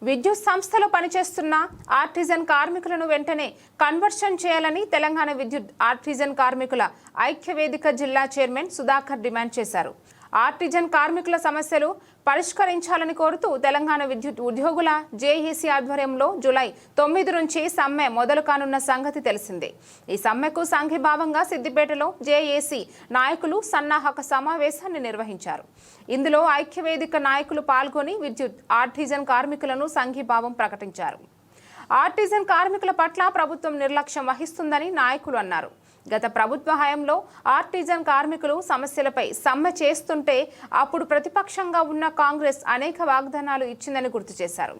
విద్యుత్ సంస్థలో పనిచేస్తున్న ఆర్టిజన్ కార్మికులను వెంటనే కన్వర్షన్ చేయాలని తెలంగాణ విద్యుత్ ఆర్టిజన్ కార్మికుల ఐక్యవేదిక జిల్లా చైర్మన్ సుధాకర్ డిమాండ్ చేశారు. ఆర్టిజన్ కార్మికుల సమస్యలు పరిష్కరించాలని కోరుతూ తెలంగాణ విద్యుత్ ఉద్యోగుల జేఏసీ ఆధ్వర్యంలో జూలై 9 నుంచి సమ్మె మొదలు కానున్న సంగతి తెలిసిందే. ఈ సమ్మెకు సంఘీభావంగా సిద్దిపేటలో జేఏసీ నాయకులు సన్నాహక సమావేశాన్ని నిర్వహించారు. ఇందులో ఐక్యవేదిక నాయకులు పాల్గొని విద్యుత్ ఆర్టిజన్ కార్మికులను సంఘీభావం ప్రకటించారు. ఆర్టిజన్ కార్మికుల పట్ల ప్రభుత్వం నిర్లక్ష్యం వహిస్తుందని నాయకులు అన్నారు. గత ప్రభుత్వ హయాంలో ఆర్టిజన్ కార్మికులు సమస్యలపై సమ్మె చేస్తుంటే అప్పుడు ప్రతిపక్షంగా ఉన్న కాంగ్రెస్ అనేక వాగ్దానాలు ఇచ్చిందని గుర్తు చేశారు.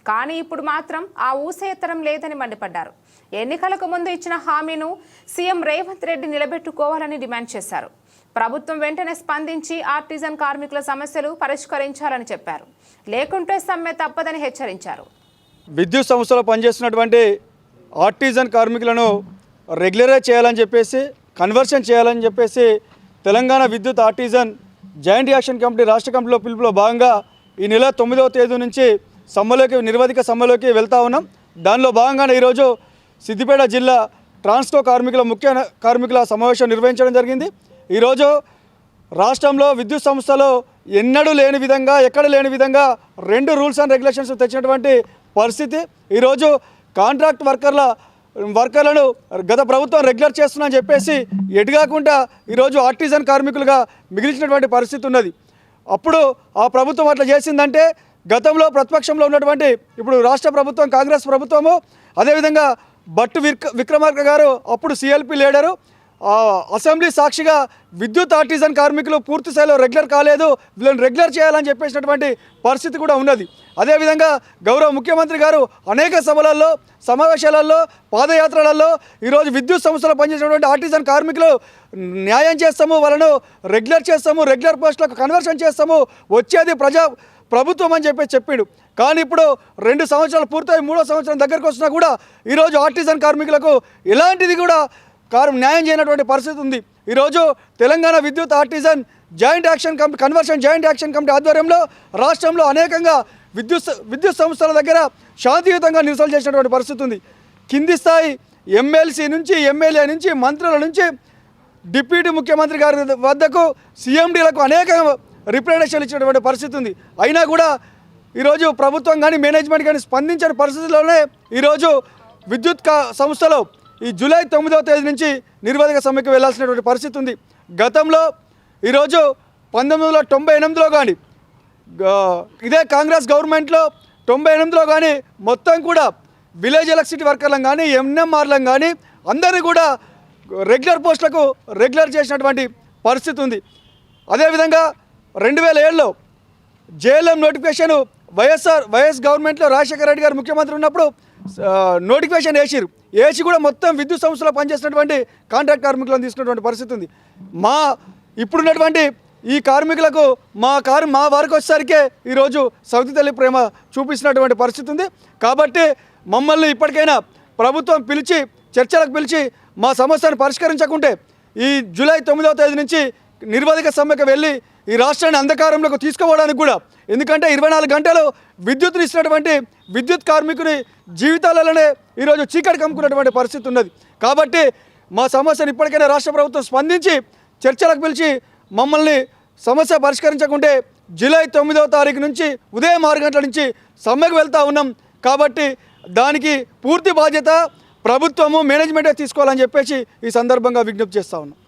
కానీ ఇప్పుడు మాత్రం ఆ ఊసేత్తరం లేదని మండిపడ్డారు. ఎన్నికలకు ముందు ఇచ్చిన హామీను సీఎం రేవంత్ రెడ్డి నిలబెట్టుకోవాలని డిమాండ్ చేశారు. ప్రభుత్వం వెంటనే స్పందించి ఆర్టిజన్ కార్మికుల సమస్యలు పరిష్కరించాలని చెప్పారు. లేకుంటే సమ్మె తప్పదని హెచ్చరించారు. విద్యుత్ సంస్థలో పనిచేస్తున్నటువంటి ఆర్టిజన్ కార్మికులను రెగ్యులరైజ్ చేయాలని చెప్పేసి కన్వర్షన్ చేయాలని చెప్పేసి తెలంగాణ విద్యుత్ ఆర్టిజన్ జాయింట్ యాక్షన్ కమిటీ రాష్ట్ర కమిటీలో పిలుపులో భాగంగా ఈ నెల 9వ తేదీ నుంచి నిరవధిక సమ్మెలోకి వెళ్తూ ఉన్నాం. దానిలో భాగంగానే ఈరోజు సిద్దిపేట జిల్లా ట్రాన్స్కో కార్మికుల సమావేశం నిర్వహించడం జరిగింది. ఈరోజు రాష్ట్రంలో విద్యుత్ సంస్థలో ఎన్నడూ లేని విధంగా ఎక్కడ లేని విధంగా 2 రూల్స్ అండ్ రెగ్యులేషన్స్ తెచ్చినటువంటి పరిస్థితి. ఈరోజు కాంట్రాక్ట్ వర్కర్లను గత ప్రభుత్వం రెగ్యులర్ చేస్తుందని చెప్పేసి ఎటుగాకుండా ఈరోజు ఆర్టిజన్ కార్మికులుగా మిగిలిచినటువంటి పరిస్థితి ఉన్నది. అప్పుడు ఆ ప్రభుత్వం అట్లా చేసిందంటే గతంలో ప్రతిపక్షంలో ఉన్నటువంటి ఇప్పుడు రాష్ట్ర ప్రభుత్వం కాంగ్రెస్ ప్రభుత్వము, అదేవిధంగా భట్టు విక్రమార్క గారు అప్పుడు సిఎల్పి లీడరు, అసెంబ్లీ సాక్షిగా విద్యుత్ ఆర్టిజన్ కార్మికులు పూర్తి స్థాయిలో రెగ్యులర్ కాలేదు, వీళ్ళని రెగ్యులర్ చేయాలని చెప్పేసినటువంటి పరిస్థితి కూడా ఉన్నది. అదేవిధంగా గౌరవ ముఖ్యమంత్రి గారు అనేక సభలలో సమావేశాలలో పాదయాత్రలలో ఈరోజు విద్యుత్ సంస్థలో పనిచేసినటువంటి ఆర్టిజన్ కార్మికులు న్యాయం చేస్తాము, వాళ్ళను రెగ్యులర్ చేస్తాము, రెగ్యులర్ పోస్టులకు కన్వర్షన్ చేస్తాము, వచ్చేది ప్రభుత్వం అని చెప్పిండు. కానీ ఇప్పుడు 2 సంవత్సరాలు పూర్తయి 3వ సంవత్సరం దగ్గరకు వస్తున్నా కూడా ఈరోజు ఆర్టిజన్ కార్మికులకు ఎలాంటిది కూడా న్యాయం చేయనటువంటి పరిస్థితి ఉంది. ఈరోజు తెలంగాణ విద్యుత్ artisan conversion joint action committee ఆధ్వర్యంలో రాష్ట్రంలో అనేకంగా విద్యుత్ సంస్థల దగ్గర శాంతియుతంగా నిరసనలు చేసినటువంటి పరిస్థితి ఉంది. కింది స్థాయి ఎమ్మెల్సీ నుంచి ఎమ్మెల్యే నుంచి మంత్రుల నుంచి డిప్యూటీ ముఖ్యమంత్రి గారి వద్దకు సీఎండీలకు అనేక రిప్రజెంటేషన్లు ఇచ్చినటువంటి పరిస్థితి ఉంది. అయినా కూడా ఈరోజు ప్రభుత్వం కానీ మేనేజ్మెంట్ కానీ స్పందించని పరిస్థితుల్లోనే ఈరోజు విద్యుత్ సంస్థలో ఈ జూలై 9వ తేదీ నుంచి నిరవధిక సమ్మెకు వెళ్లాల్సినటువంటి పరిస్థితి ఉంది. గతంలో ఈరోజు 1998లో కానీ ఇదే కాంగ్రెస్ గవర్నమెంట్లో 98లో కానీ మొత్తం కూడా విలేజ్ ఎలక్ట్రిసిటీ వర్కర్లను కానీ ఎంఎంఆర్లను కానీ అందరినీ కూడా రెగ్యులర్ పోస్టులకు రెగ్యులర్ చేసినటువంటి పరిస్థితి ఉంది. అదేవిధంగా 2007లో జేఎల్ఎం నోటిఫికేషన్ వైఎస్ గవర్నమెంట్లో రాజశేఖర రెడ్డి గారు ముఖ్యమంత్రి ఉన్నప్పుడు నోటిఫికేషన్ వేసి కూడా మొత్తం విద్యుత్ సంస్థలో పనిచేసినటువంటి కాంట్రాక్ట్ కార్మికులను తీసుకున్నటువంటి పరిస్థితి ఉంది. ఇప్పుడున్నటువంటి ఈ కార్మికులకు మా వారికి వచ్చేసరికే ఈరోజు సౌతి తల్లి ప్రేమ చూపిస్తున్నటువంటి పరిస్థితి ఉంది. కాబట్టి మమ్మల్ని ఇప్పటికైనా ప్రభుత్వం చర్చలకు పిలిచి మా సమస్యను పరిష్కరించకుంటే ఈ జూలై 9వ తేదీ నుంచి నిరవధిక సమ్మెకు వెళ్ళి ఈ రాష్ట్రాన్ని అంధకారంలోకి తీసుకుపోవడానికి కూడా, ఎందుకంటే 24 గంటలు విద్యుత్తుని ఇచ్చినటువంటి విద్యుత్ కార్మికుని జీవితాలలోనే ఈరోజు చీకటి కమ్ముకున్నటువంటి పరిస్థితి ఉన్నది. కాబట్టి మా సమస్యను ఇప్పటికైనా రాష్ట్ర ప్రభుత్వం స్పందించి చర్చలకు పిలిచి మమ్మల్ని సమస్య పరిష్కరించకుంటే జూలై 9వ తారీఖు నుంచి ఉదయం 6 గంటల నుంచి సమ్మెకు వెళ్తూ ఉన్నాం. కాబట్టి దానికి పూర్తి బాధ్యత ప్రభుత్వము మేనేజ్మెంటే తీసుకోవాలని చెప్పేసి ఈ సందర్భంగా విజ్ఞప్తి చేస్తూ ఉన్నాం.